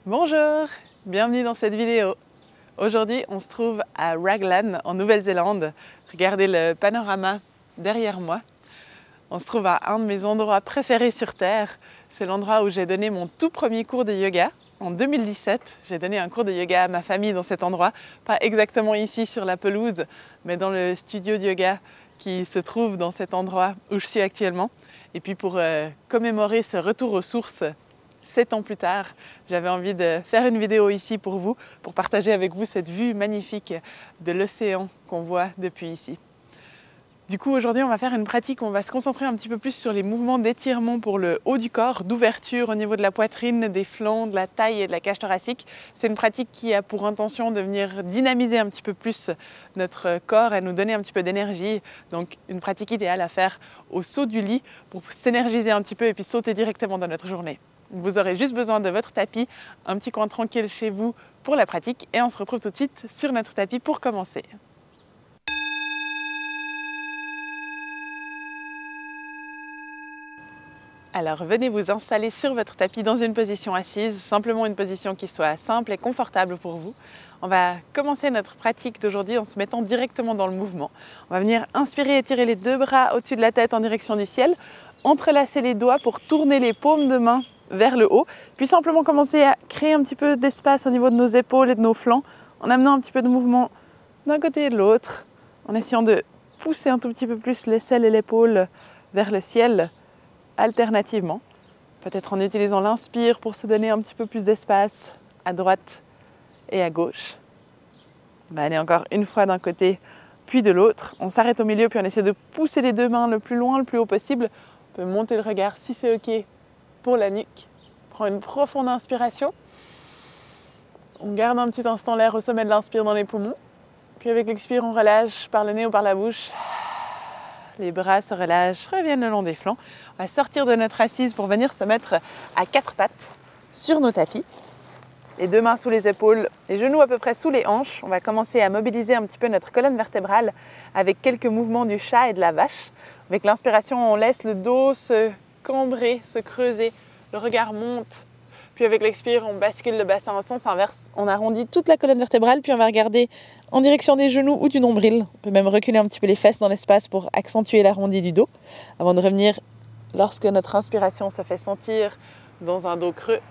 Bonjour, bienvenue dans cette vidéo. Aujourd'hui, on se trouve à Raglan en Nouvelle-Zélande. Regardez le panorama derrière moi. On se trouve à un de mes endroits préférés sur Terre. C'est l'endroit où j'ai donné mon tout premier cours de yoga. En 2017, j'ai donné un cours de yoga à ma famille dans cet endroit. Pas exactement ici sur la pelouse, mais dans le studio de yoga qui se trouve dans cet endroit où je suis actuellement. Et puis pour commémorer ce retour aux sources, 7 ans plus tard, j'avais envie de faire une vidéo ici pour vous, pour partager avec vous cette vue magnifique de l'océan qu'on voit depuis ici. Du coup, aujourd'hui, on va faire une pratique où on va se concentrer un petit peu plus sur les mouvements d'étirement pour le haut du corps, d'ouverture au niveau de la poitrine, des flancs, de la taille et de la cage thoracique. C'est une pratique qui a pour intention de venir dynamiser un petit peu plus notre corps et nous donner un petit peu d'énergie. Donc, une pratique idéale à faire au saut du lit pour s'énergiser un petit peu et puis sauter directement dans notre journée. Vous aurez juste besoin de votre tapis, un petit coin tranquille chez vous pour la pratique et on se retrouve tout de suite sur notre tapis pour commencer. Alors venez vous installer sur votre tapis dans une position assise, simplement une position qui soit simple et confortable pour vous. On va commencer notre pratique d'aujourd'hui en se mettant directement dans le mouvement. On va venir inspirer et étirer les deux bras au-dessus de la tête en direction du ciel, entrelacer les doigts pour tourner les paumes de main vers le haut, puis simplement commencer à créer un petit peu d'espace au niveau de nos épaules et de nos flancs, en amenant un petit peu de mouvement d'un côté et de l'autre, en essayant de pousser un tout petit peu plus l'aisselle et l'épaule vers le ciel, alternativement. Peut-être en utilisant l'inspire pour se donner un petit peu plus d'espace à droite et à gauche. On va aller encore une fois d'un côté, puis de l'autre. On s'arrête au milieu, puis on essaie de pousser les deux mains le plus loin, le plus haut possible. On peut monter le regard si c'est OK pour la nuque. Prends une profonde inspiration. On garde un petit instant l'air au sommet de l'inspire dans les poumons. Puis avec l'expire, on relâche par le nez ou par la bouche. Les bras se relâchent, reviennent le long des flancs. On va sortir de notre assise pour venir se mettre à quatre pattes sur nos tapis. Les deux mains sous les épaules, les genoux à peu près sous les hanches. On va commencer à mobiliser un petit peu notre colonne vertébrale avec quelques mouvements du chat et de la vache. Avec l'inspiration, on laisse le dos se cambrer, se creuser, le regard monte. Puis avec l'expire, on bascule le bassin en sens inverse. On arrondit toute la colonne vertébrale, puis on va regarder en direction des genoux ou du nombril. On peut même reculer un petit peu les fesses dans l'espace pour accentuer l'arrondi du dos. Avant de revenir, lorsque notre inspiration se fait sentir dans un dos creux,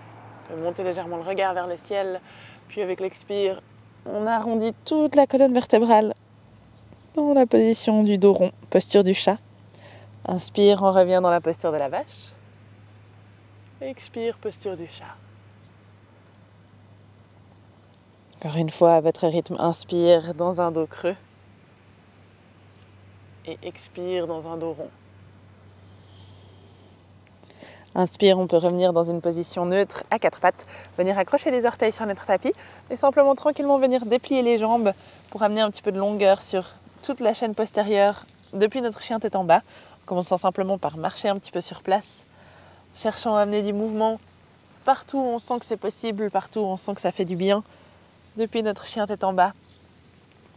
on peut monter légèrement le regard vers le ciel. Puis avec l'expire, on arrondit toute la colonne vertébrale dans la position du dos rond, posture du chat. Inspire, on revient dans la posture de la vache. Expire, posture du chat. Encore une fois, à votre rythme, inspire dans un dos creux. Et expire dans un dos rond. Inspire, on peut revenir dans une position neutre à quatre pattes. Venir accrocher les orteils sur notre tapis. Et simplement tranquillement venir déplier les jambes pour amener un petit peu de longueur sur toute la chaîne postérieure depuis notre chien tête en bas. Commençant simplement par marcher un petit peu sur place, cherchant à amener du mouvement partout où on sent que c'est possible, partout où on sent que ça fait du bien. Depuis notre chien tête en bas,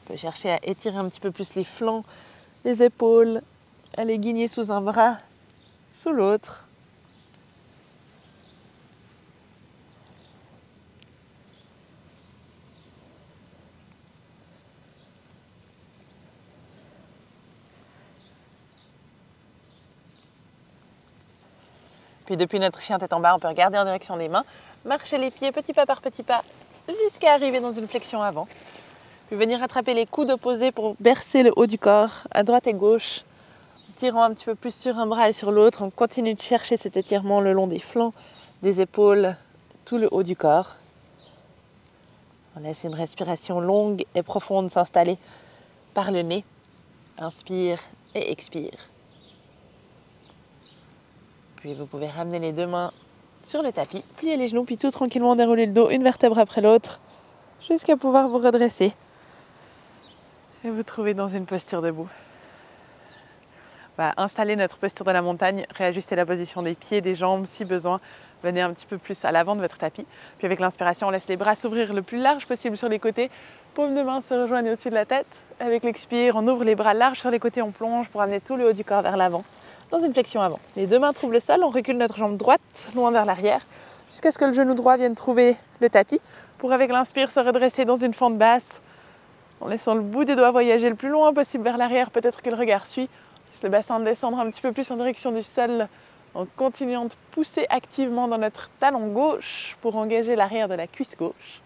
on peut chercher à étirer un petit peu plus les flancs, les épaules, à les guigner sous un bras, sous l'autre. Puis depuis notre chien tête en bas, on peut regarder en direction des mains, marcher les pieds petit pas par petit pas jusqu'à arriver dans une flexion avant. Puis venir attraper les coudes opposés pour bercer le haut du corps à droite et gauche, en tirant un petit peu plus sur un bras et sur l'autre. On continue de chercher cet étirement le long des flancs, des épaules, tout le haut du corps. On laisse une respiration longue et profonde s'installer par le nez. Inspire et expire. Puis vous pouvez ramener les deux mains sur le tapis, plier les genoux, puis tout tranquillement dérouler le dos, une vertèbre après l'autre, jusqu'à pouvoir vous redresser et vous trouver dans une posture debout. On va installer notre posture de la montagne, réajuster la position des pieds, des jambes si besoin. Venez un petit peu plus à l'avant de votre tapis. Puis avec l'inspiration, on laisse les bras s'ouvrir le plus large possible sur les côtés. Paumes de main se rejoignent au-dessus de la tête. Avec l'expire, on ouvre les bras larges sur les côtés, on plonge pour amener tout le haut du corps vers l'avant, dans une flexion avant. Les deux mains trouvent le sol, on recule notre jambe droite loin vers l'arrière. jusqu'à ce que le genou droit vienne trouver le tapis, pour avec l'inspire se redresser dans une fente basse, en laissant le bout des doigts voyager le plus loin possible vers l'arrière, peut-être que le regard suit. Laisse le bassin descendre un petit peu plus en direction du sol, en continuant de pousser activement dans notre talon gauche pour engager l'arrière de la cuisse gauche.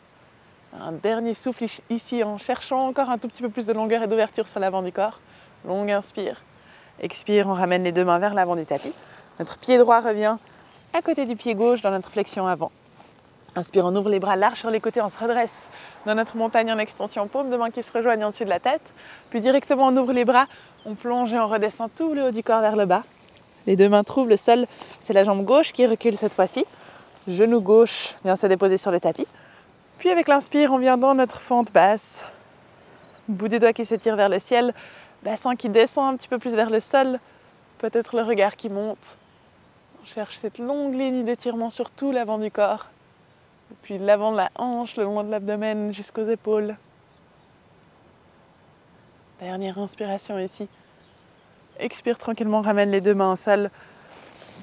Un dernier souffle ici en cherchant encore un tout petit peu plus de longueur et d'ouverture sur l'avant du corps. Longue inspire. Expire, on ramène les deux mains vers l'avant du tapis. Notre pied droit revient à côté du pied gauche dans notre flexion avant. Inspire, on ouvre les bras larges sur les côtés, on se redresse dans notre montagne en extension, paume de main qui se rejoignent en dessus de la tête. Puis directement, on ouvre les bras, on plonge et on redescend tout le haut du corps vers le bas. Les deux mains trouvent le sol, c'est la jambe gauche qui recule cette fois-ci. Genou gauche vient se déposer sur le tapis. Puis avec l'inspire, on vient dans notre fente basse. Bout des doigts qui s'étire vers le ciel, bassin qui descend un petit peu plus vers le sol, peut-être le regard qui monte. On cherche cette longue ligne d'étirement sur tout l'avant du corps. Depuis l'avant de la hanche, le long de l'abdomen jusqu'aux épaules. Dernière inspiration ici. Expire tranquillement, ramène les deux mains au sol.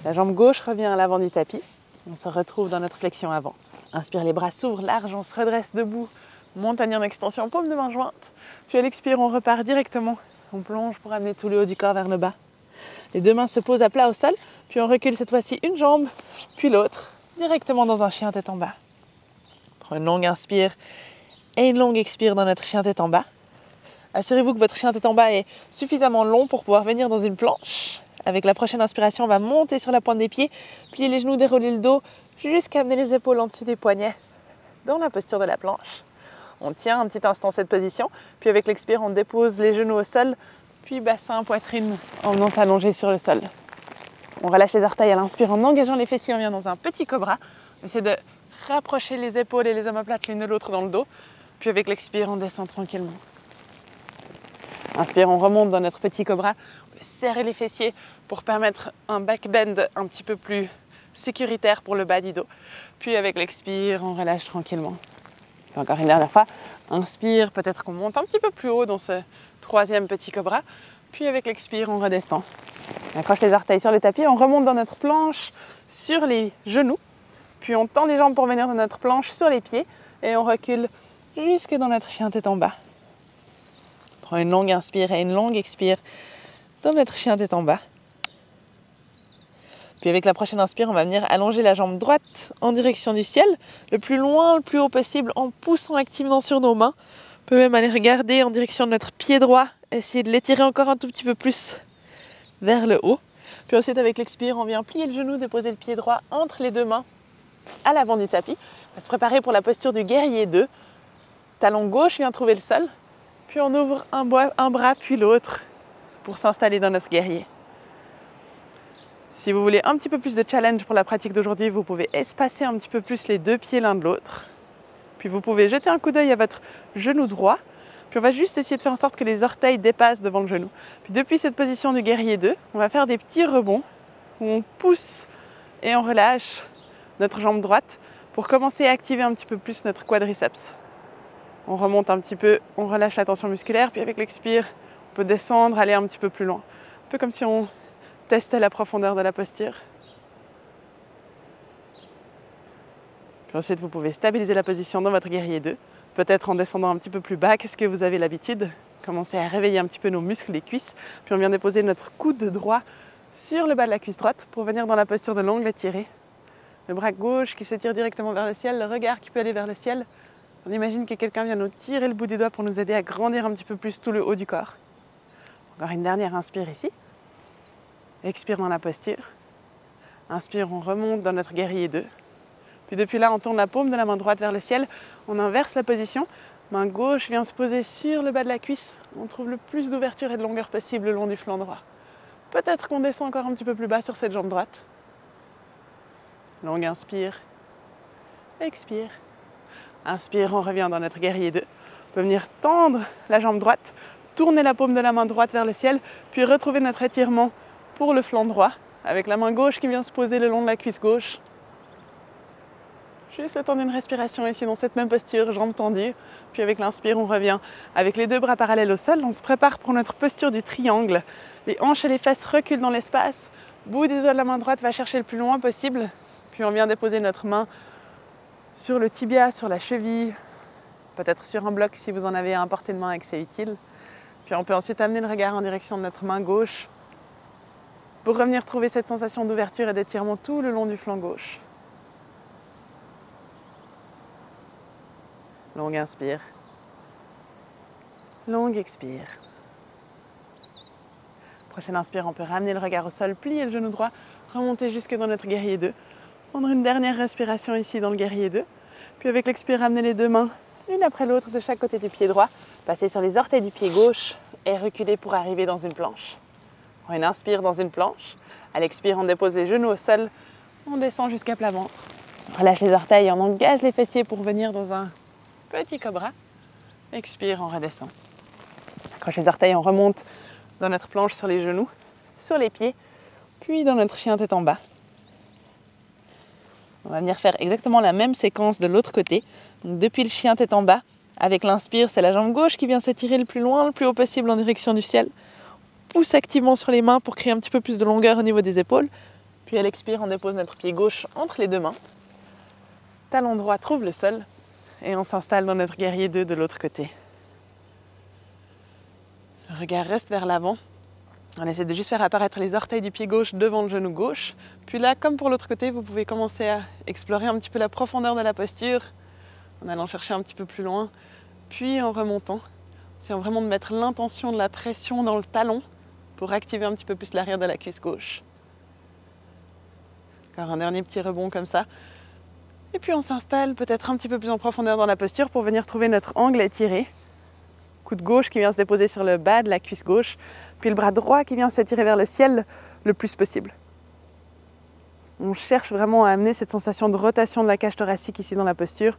La jambe gauche revient à l'avant du tapis. On se retrouve dans notre flexion avant. Inspire, les bras s'ouvrent large, on se redresse debout. Montagne en extension, paume de main jointe. Puis à l'expire, on repart directement. On plonge pour amener tout le haut du corps vers le bas. Les deux mains se posent à plat au sol. Puis on recule cette fois-ci une jambe, puis l'autre, directement dans un chien tête en bas. Une longue inspire et une longue expire dans notre chien tête en bas. Assurez-vous que votre chien tête en bas est suffisamment long pour pouvoir venir dans une planche. Avec la prochaine inspiration, on va monter sur la pointe des pieds, plier les genoux, dérouler le dos, jusqu'à amener les épaules en dessus des poignets dans la posture de la planche. On tient un petit instant cette position, puis avec l'expire, on dépose les genoux au sol, puis bassin, poitrine en venant s'allonger sur le sol. On relâche les orteils à l'inspire en engageant les fessiers, on vient dans un petit cobra. On essaie de rapprocher les épaules et les omoplates l'une de l'autre dans le dos. Puis avec l'expire, on descend tranquillement. Inspire, on remonte dans notre petit cobra. On peut serrer les fessiers pour permettre un back bend un petit peu plus sécuritaire pour le bas du dos. Puis avec l'expire, on relâche tranquillement. Puis encore une dernière fois. Inspire, peut-être qu'on monte un petit peu plus haut dans ce troisième petit cobra. Puis avec l'expire, on redescend. On accroche les orteils sur le tapis. On remonte dans notre planche sur les genoux. Puis on tend les jambes pour venir dans notre planche sur les pieds et on recule jusque dans notre chien tête en bas. Prends une longue inspire et une longue expire dans notre chien tête en bas. Puis avec la prochaine inspire, on va venir allonger la jambe droite en direction du ciel, le plus loin, le plus haut possible en poussant activement sur nos mains. On peut même aller regarder en direction de notre pied droit, essayer de l'étirer encore un tout petit peu plus vers le haut. Puis ensuite avec l'expire, on vient plier le genou, déposer le pied droit entre les deux mains à l'avant du tapis. On va se préparer pour la posture du guerrier 2. Talon gauche vient trouver le sol. Puis on ouvre un bras puis l'autre pour s'installer dans notre guerrier. Si vous voulez un petit peu plus de challenge pour la pratique d'aujourd'hui, vous pouvez espacer un petit peu plus les deux pieds l'un de l'autre. Puis vous pouvez jeter un coup d'œil à votre genou droit. Puis on va juste essayer de faire en sorte que les orteils dépassent devant le genou. Puis depuis cette position du guerrier 2, on va faire des petits rebonds où on pousse et on relâche notre jambe droite pour commencer à activer un petit peu plus notre quadriceps. On remonte un petit peu, on relâche la tension musculaire, puis avec l'expire, on peut descendre, aller un petit peu plus loin. Un peu comme si on testait la profondeur de la posture. Puis ensuite, vous pouvez stabiliser la position dans votre guerrier 2, peut-être en descendant un petit peu plus bas qu'est-ce que vous avez l'habitude. Commencez à réveiller un petit peu nos muscles des cuisses, puis on vient déposer notre coude droit sur le bas de la cuisse droite pour venir dans la posture de l'ongle étiré. Le bras gauche qui s'étire directement vers le ciel, le regard qui peut aller vers le ciel. On imagine que quelqu'un vient nous tirer le bout des doigts pour nous aider à grandir un petit peu plus tout le haut du corps. Encore une dernière inspire ici. Expire dans la posture. Inspire, on remonte dans notre guerrier 2. Puis depuis là, on tourne la paume de la main droite vers le ciel. On inverse la position. Main gauche vient se poser sur le bas de la cuisse. On trouve le plus d'ouverture et de longueur possible le long du flanc droit. Peut-être qu'on descend encore un petit peu plus bas sur cette jambe droite. Longue inspire, expire. Inspire, on revient dans notre guerrier 2. On peut venir tendre la jambe droite, tourner la paume de la main droite vers le ciel, puis retrouver notre étirement pour le flanc droit, avec la main gauche qui vient se poser le long de la cuisse gauche. Juste le temps d'une respiration ici dans cette même posture, jambes tendues. Puis avec l'inspire, on revient avec les deux bras parallèles au sol. On se prépare pour notre posture du triangle. Les hanches et les fesses reculent dans l'espace. Bout des doigts de la main droite va chercher le plus loin possible. Puis on vient déposer notre main sur le tibia, sur la cheville, peut-être sur un bloc si vous en avez à portée de main et que c'est utile. Puis on peut ensuite amener le regard en direction de notre main gauche pour revenir trouver cette sensation d'ouverture et d'étirement tout le long du flanc gauche. Longue inspire. Longue expire. Prochaine inspire, on peut ramener le regard au sol, plier le genou droit, remonter jusque dans notre guerrier 2. Prendre une dernière respiration ici dans le guerrier 2. Puis avec l'expire, ramener les deux mains, l'une après l'autre de chaque côté du pied droit. Passer sur les orteils du pied gauche et reculer pour arriver dans une planche. On inspire dans une planche. À l'expire, on dépose les genoux au sol. On descend jusqu'à plat ventre. On relâche les orteils, on engage les fessiers pour venir dans un petit cobra. Expire, on redescend. Accroche les orteils, on remonte dans notre planche sur les genoux, sur les pieds, puis dans notre chien tête en bas. On va venir faire exactement la même séquence de l'autre côté. Donc depuis le chien tête en bas, avec l'inspire, c'est la jambe gauche qui vient s'étirer le plus loin, le plus haut possible en direction du ciel. Pousse activement sur les mains pour créer un petit peu plus de longueur au niveau des épaules. Puis à l'expire, on dépose notre pied gauche entre les deux mains. Talon droit trouve le sol et on s'installe dans notre guerrier 2 de l'autre côté. Le regard reste vers l'avant. On essaie de juste faire apparaître les orteils du pied gauche devant le genou gauche. Puis là, comme pour l'autre côté, vous pouvez commencer à explorer un petit peu la profondeur de la posture en allant chercher un petit peu plus loin, puis en remontant. C'est vraiment de mettre l'intention de la pression dans le talon pour activer un petit peu plus l'arrière de la cuisse gauche. Encore un dernier petit rebond comme ça. Et puis on s'installe peut-être un petit peu plus en profondeur dans la posture pour venir trouver notre angle étiré. Coude gauche qui vient se déposer sur le bas de la cuisse gauche, puis le bras droit qui vient s'étirer vers le ciel le plus possible. On cherche vraiment à amener cette sensation de rotation de la cage thoracique ici dans la posture.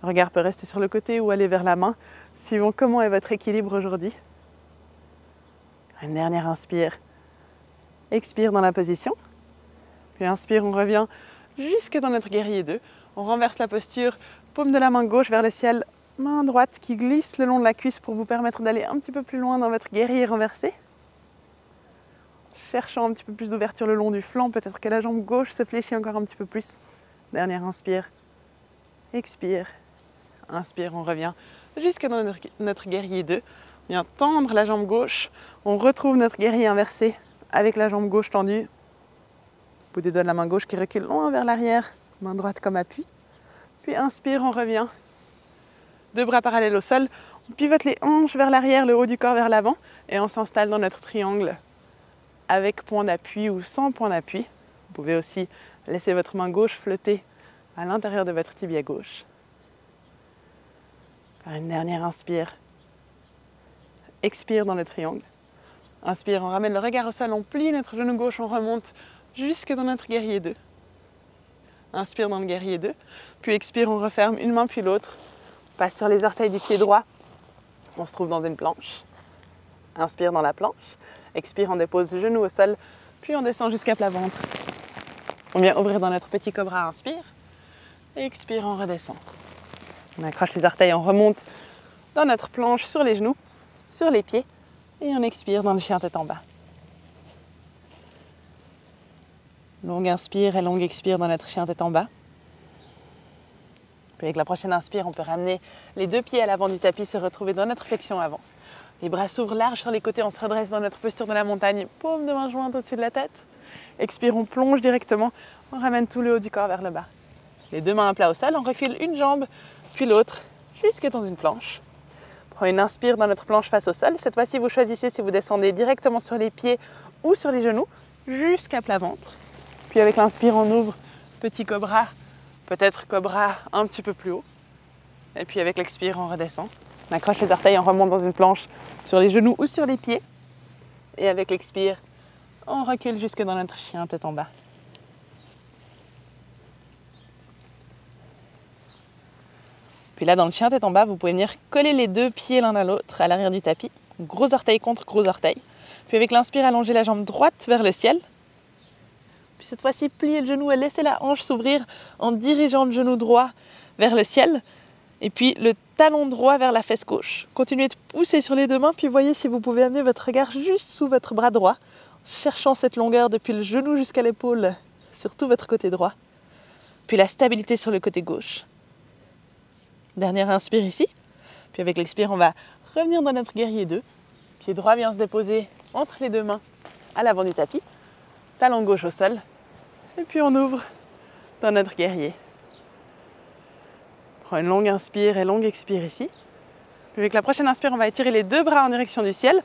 Le regard peut rester sur le côté ou aller vers la main, suivant comment est votre équilibre aujourd'hui. Une dernière inspire. Expire dans la position. Puis inspire, on revient jusque dans notre guerrier 2. On renverse la posture, paume de la main gauche vers le ciel, main droite qui glisse le long de la cuisse pour vous permettre d'aller un petit peu plus loin dans votre guerrier renversé. Cherchant un petit peu plus d'ouverture le long du flanc, peut-être que la jambe gauche se fléchit encore un petit peu plus. Dernière inspire. Expire. Inspire, on revient jusque dans notre guerrier 2. On vient tendre la jambe gauche. On retrouve notre guerrier inversé avec la jambe gauche tendue. Bout des doigts de la main gauche qui recule loin vers l'arrière. Main droite comme appui. Puis inspire, on revient. Deux bras parallèles au sol. On pivote les hanches vers l'arrière, le haut du corps vers l'avant. Et on s'installe dans notre triangle avec point d'appui ou sans point d'appui. Vous pouvez aussi laisser votre main gauche flotter à l'intérieur de votre tibia gauche. Faire une dernière inspire. Expire dans le triangle. Inspire, on ramène le regard au sol, on plie notre genou gauche, on remonte jusque dans notre guerrier 2. Inspire dans le guerrier 2. Puis expire, on referme une main puis l'autre. On passe sur les orteils du pied droit. On se trouve dans une planche. Inspire dans la planche. Expire, on dépose le genou au sol. Puis on descend jusqu'à plat ventre. On vient ouvrir dans notre petit cobra. Inspire. Expire, on redescend. On accroche les orteils, on remonte dans notre planche sur les genoux, sur les pieds. Et on expire dans le chien tête en bas. Longue inspire et longue expire dans notre chien tête en bas. Puis avec la prochaine inspire, on peut ramener les deux pieds à l'avant du tapis, se retrouver dans notre flexion avant. Les bras s'ouvrent larges sur les côtés, on se redresse dans notre posture de la montagne, paume de main jointe au-dessus de la tête. Expire, on plonge directement, on ramène tout le haut du corps vers le bas. Les deux mains à plat au sol, on recule une jambe, puis l'autre, jusque dans une planche. On prend une inspire dans notre planche face au sol. Cette fois-ci, vous choisissez si vous descendez directement sur les pieds ou sur les genoux, jusqu'à plat ventre. Puis avec l'inspire, on ouvre petit cobra, peut-être cobra un petit peu plus haut. Et puis avec l'expire, on redescend. On accroche les orteils, on remonte dans une planche sur les genoux ou sur les pieds. Et avec l'expire, on recule jusque dans notre chien tête en bas. Puis là, dans le chien tête en bas, vous pouvez venir coller les deux pieds l'un à l'autre à l'arrière du tapis. Gros orteil contre gros orteil. Puis avec l'inspire, allongez la jambe droite vers le ciel. Puis cette fois-ci, pliez le genou et laissez la hanche s'ouvrir en dirigeant le genou droit vers le ciel. Et puis le talon droit vers la fesse gauche. Continuez de pousser sur les deux mains, puis voyez si vous pouvez amener votre regard juste sous votre bras droit, cherchant cette longueur depuis le genou jusqu'à l'épaule sur tout votre côté droit. puis la stabilité sur le côté gauche. Dernière inspire ici, puis avec l'expire, on va revenir dans notre guerrier 2. Pied droit vient se déposer entre les deux mains à l'avant du tapis, talon gauche au sol, et puis on ouvre dans notre guerrier. Prends une longue inspire et longue expire ici. Puis avec la prochaine inspire, on va étirer les deux bras en direction du ciel,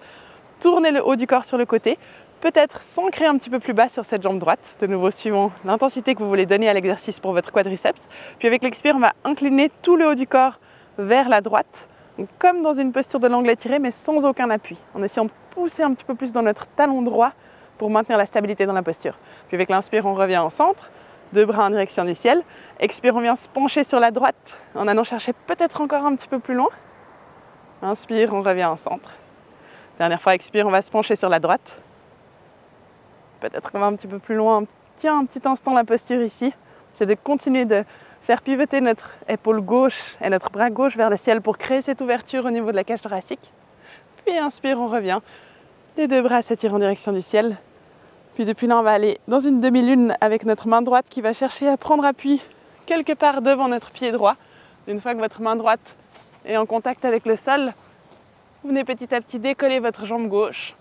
tourner le haut du corps sur le côté, peut-être s'ancrer un petit peu plus bas sur cette jambe droite, de nouveau suivant l'intensité que vous voulez donner à l'exercice pour votre quadriceps. Puis avec l'expire, on va incliner tout le haut du corps vers la droite, donc comme dans une posture de l'angle étiré, mais sans aucun appui, en essayant de pousser un petit peu plus dans notre talon droit pour maintenir la stabilité dans la posture. Puis avec l'inspire, on revient au centre, deux bras en direction du ciel. Expire, on vient se pencher sur la droite en allant chercher peut-être encore un petit peu plus loin. Inspire, on revient au centre. Dernière fois, expire, on va se pencher sur la droite. Peut-être qu'on va un petit peu plus loin. Tiens un petit instant la posture ici. C'est de continuer de faire pivoter notre épaule gauche et notre bras gauche vers le ciel pour créer cette ouverture au niveau de la cage thoracique. Puis inspire, on revient. Les deux bras s'étirent en direction du ciel. Puis depuis là, on va aller dans une demi-lune avec notre main droite qui va chercher à prendre appui quelque part devant notre pied droit. Une fois que votre main droite est en contact avec le sol, vous venez petit à petit décoller votre jambe gauche,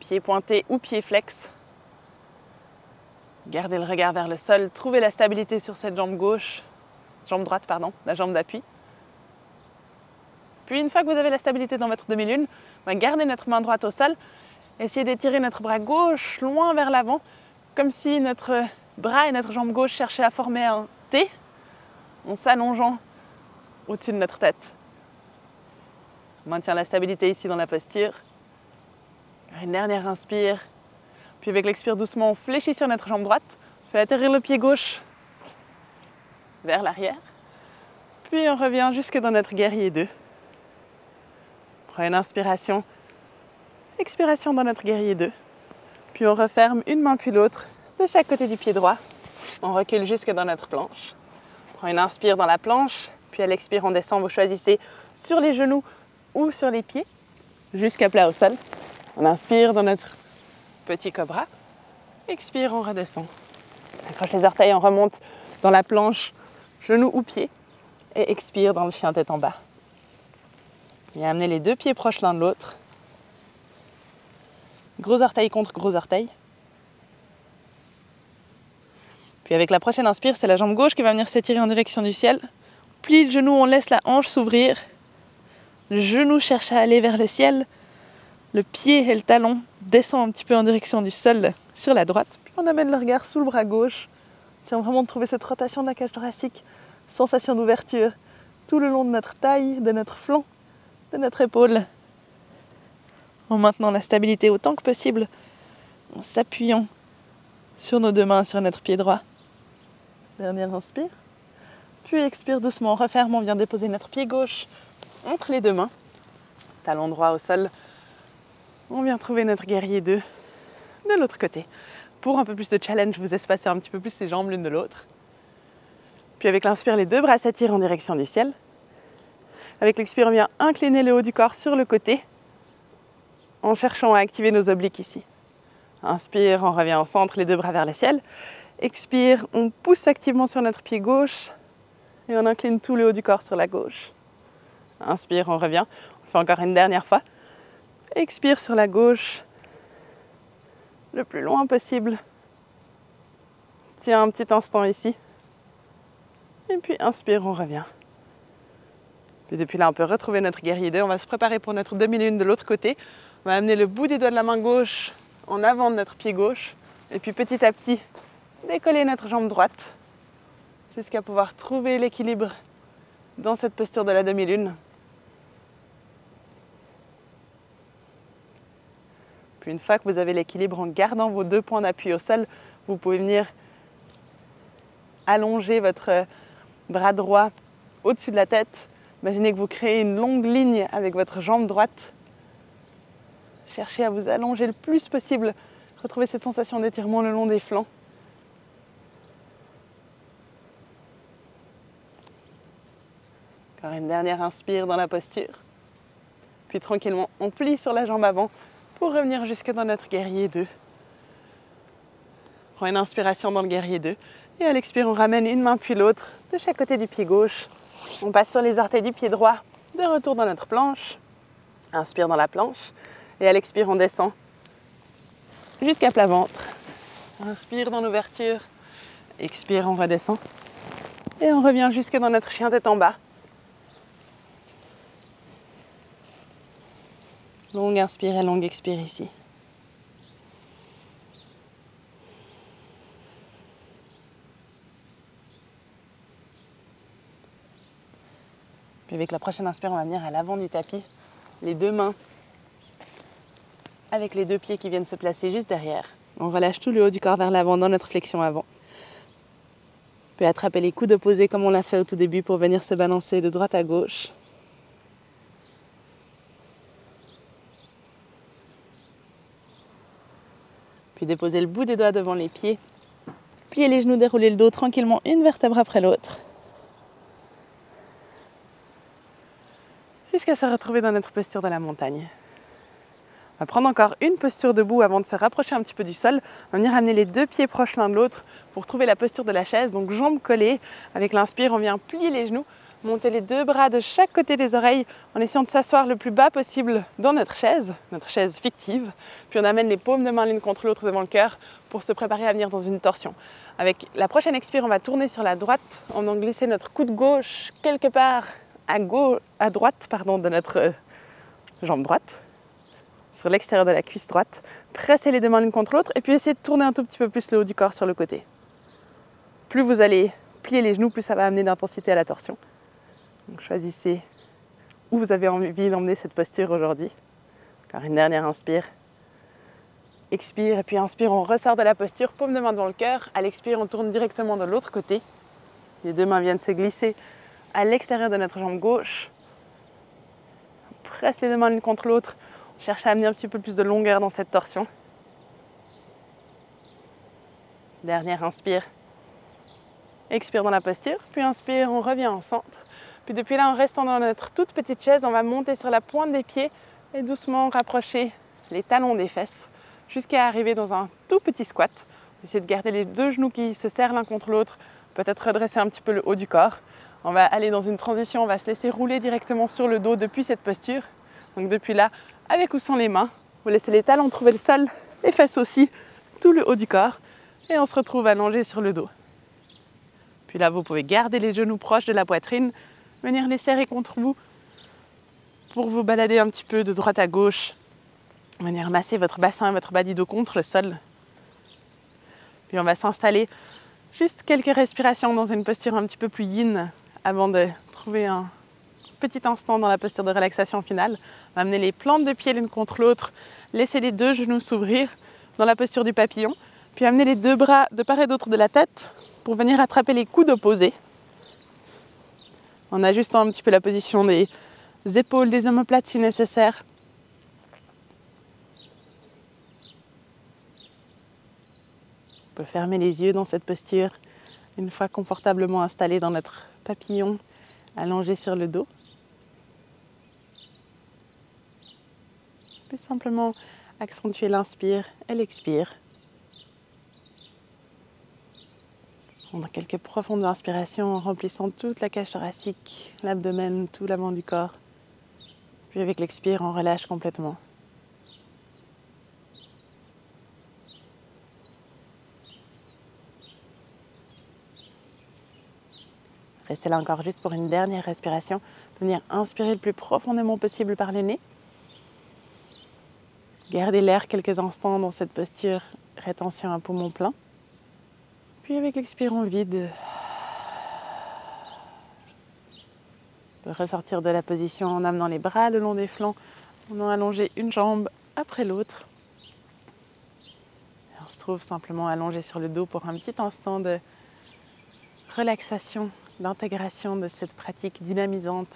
pied pointé ou pied flex. Gardez le regard vers le sol, trouvez la stabilité sur cette jambe gauche, jambe droite pardon, la jambe d'appui. Puis une fois que vous avez la stabilité dans votre demi-lune, on va garder notre main droite au sol, essayez d'étirer notre bras gauche loin vers l'avant, comme si notre bras et notre jambe gauche cherchaient à former un T, en s'allongeant au-dessus de notre tête. On maintient la stabilité ici dans la posture. Une dernière inspire. Puis avec l'expire doucement, on fléchit sur notre jambe droite. On fait atterrir le pied gauche vers l'arrière. Puis on revient jusque dans notre guerrier 2. Prends une inspiration. Expiration dans notre guerrier 2. Puis on referme une main puis l'autre de chaque côté du pied droit. On recule jusque dans notre planche. Prends une inspire dans la planche. Puis à l'expire, on descend. Vous choisissez sur les genoux ou sur les pieds, jusqu'à plat au sol. On inspire dans notre petit cobra. Expire, on redescend. Accroche les orteils, on remonte dans la planche, genoux ou pieds. Et expire dans le chien tête en bas. Et amenez les deux pieds proches l'un de l'autre. Gros orteil contre gros orteil. Puis avec la prochaine inspire, c'est la jambe gauche qui va venir s'étirer en direction du ciel. Plie le genou, on laisse la hanche s'ouvrir. Le genou cherche à aller vers le ciel. Le pied et le talon descendent un petit peu en direction du sol sur la droite. Puis on amène le regard sous le bras gauche. Essayons vraiment de trouver cette rotation de la cage thoracique. Sensation d'ouverture tout le long de notre taille, de notre flanc, de notre épaule. En maintenant la stabilité autant que possible. En s'appuyant sur nos deux mains, sur notre pied droit. Dernière inspire. Puis expire doucement, on referme, on vient déposer notre pied gauche entre les deux mains. Talon droit au sol. On vient trouver notre guerrier 2 de l'autre côté. Pour un peu plus de challenge, vous espacez un petit peu plus les jambes l'une de l'autre. Puis avec l'inspire, les deux bras s'attirent en direction du ciel. Avec l'expire, on vient incliner le haut du corps sur le côté en cherchant à activer nos obliques ici. Inspire, on revient au centre, les deux bras vers le ciel. Expire, on pousse activement sur notre pied gauche et on incline tout le haut du corps sur la gauche. Inspire, on revient. On fait encore une dernière fois. Expire sur la gauche, le plus loin possible. Tiens un petit instant ici. Et puis inspire, on revient. Puis depuis là, on peut retrouver notre guerrier 2. On va se préparer pour notre demi-lune de l'autre côté. On va amener le bout des doigts de la main gauche en avant de notre pied gauche. Et puis petit à petit, décoller notre jambe droite jusqu'à pouvoir trouver l'équilibre dans cette posture de la demi-lune. Puis une fois que vous avez l'équilibre en gardant vos deux points d'appui au sol, vous pouvez venir allonger votre bras droit au-dessus de la tête. Imaginez que vous créez une longue ligne avec votre jambe droite. Cherchez à vous allonger le plus possible. Retrouvez cette sensation d'étirement le long des flancs. Encore une dernière inspire dans la posture. Puis tranquillement, on plie sur la jambe avant pour revenir jusque dans notre guerrier 2. Prends une inspiration dans le guerrier 2. Et à l'expire, on ramène une main puis l'autre de chaque côté du pied gauche. On passe sur les orteils du pied droit, de retour dans notre planche. Inspire dans la planche. Et à l'expire, on descend jusqu'à plat ventre. Inspire dans l'ouverture. Expire, on redescend. Et on revient jusque dans notre chien tête en bas. Longue inspire et longue expire ici. Puis avec la prochaine inspire, on va venir à l'avant du tapis. Les deux mains avec les deux pieds qui viennent se placer juste derrière. On relâche tout le haut du corps vers l'avant dans notre flexion avant. Puis attraper les coudes opposés comme on l'a fait au tout début pour venir se balancer de droite à gauche. Puis déposer le bout des doigts devant les pieds. Plier les genoux, dérouler le dos tranquillement, une vertèbre après l'autre. Jusqu'à se retrouver dans notre posture de la montagne. On va prendre encore une posture debout avant de se rapprocher un petit peu du sol. On va venir amener les deux pieds proches l'un de l'autre pour trouver la posture de la chaise. Donc jambes collées. Avec l'inspire, on vient plier les genoux, monter les deux bras de chaque côté des oreilles en essayant de s'asseoir le plus bas possible dans notre chaise fictive. Puis on amène les paumes de main l'une contre l'autre devant le cœur pour se préparer à venir dans une torsion. Avec la prochaine expire, on va tourner sur la droite en venant glisser notre coude gauche quelque part à droite de notre jambe droite. Sur l'extérieur de la cuisse droite, pressez les deux mains l'une contre l'autre et puis essayez de tourner un tout petit peu plus le haut du corps sur le côté. Plus vous allez plier les genoux, plus ça va amener d'intensité à la torsion. Donc choisissez où vous avez envie d'emmener cette posture aujourd'hui. Encore une dernière inspire. Expire et puis inspire, on ressort de la posture, paume de main devant le cœur. À l'expire, on tourne directement de l'autre côté. Les deux mains viennent se glisser à l'extérieur de notre jambe gauche. On presse les deux mains l'une contre l'autre. On cherche à amener un petit peu plus de longueur dans cette torsion. Dernière inspire. Expire dans la posture, puis inspire, on revient en centre. Puis depuis là, en restant dans notre toute petite chaise, on va monter sur la pointe des pieds et doucement rapprocher les talons des fesses jusqu'à arriver dans un tout petit squat. Essayez de garder les deux genoux qui se serrent l'un contre l'autre, peut-être redresser un petit peu le haut du corps. On va aller dans une transition, on va se laisser rouler directement sur le dos depuis cette posture. Donc depuis là, avec ou sans les mains, vous laissez les talons trouver le sol, les fesses aussi, tout le haut du corps, et on se retrouve allongé sur le dos. Puis là, vous pouvez garder les genoux proches de la poitrine, venir les serrer contre vous pour vous balader un petit peu de droite à gauche, venir masser votre bassin et votre bas du dos contre le sol. Puis on va s'installer juste quelques respirations dans une posture un petit peu plus yin avant de trouver un petit instant dans la posture de relaxation finale. On va amener les plantes de pieds l'une contre l'autre, laisser les deux genoux s'ouvrir dans la posture du papillon, puis amener les deux bras de part et d'autre de la tête pour venir attraper les coudes opposés. En ajustant un petit peu la position des épaules, des omoplates si nécessaire. On peut fermer les yeux dans cette posture une fois confortablement installé dans notre papillon allongé sur le dos. Puis simplement accentuer l'inspire et l'expire. Prendre quelques profondes inspirations en remplissant toute la cage thoracique, l'abdomen, tout l'avant du corps. Puis avec l'expire, on relâche complètement. Restez là encore juste pour une dernière respiration. Venir inspirer le plus profondément possible par le nez. Gardez l'air quelques instants dans cette posture, rétention à poumon plein. Puis avec l'expire, on vide. On peut ressortir de la position en amenant les bras le long des flancs, en allongeant une jambe après l'autre. Et on se trouve simplement allongé sur le dos pour un petit instant de relaxation, d'intégration de cette pratique dynamisante.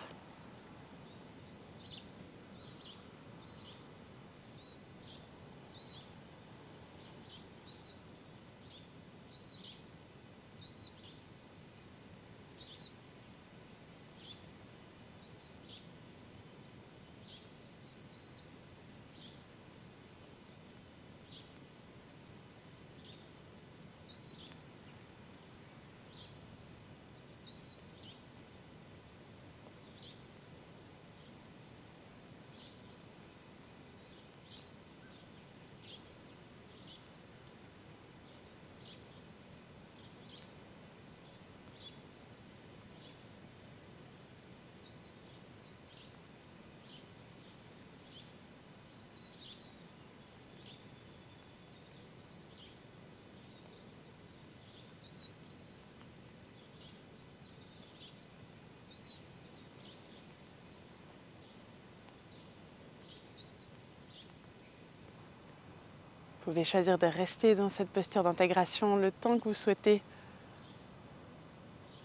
Vous pouvez choisir de rester dans cette posture d'intégration le temps que vous souhaitez.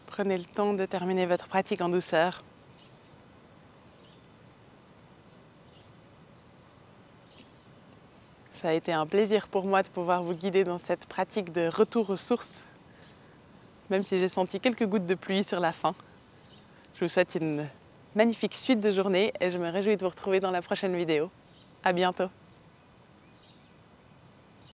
Prenez le temps de terminer votre pratique en douceur. Ça a été un plaisir pour moi de pouvoir vous guider dans cette pratique de retour aux sources, même si j'ai senti quelques gouttes de pluie sur la fin. Je vous souhaite une magnifique suite de journée et je me réjouis de vous retrouver dans la prochaine vidéo. À bientôt!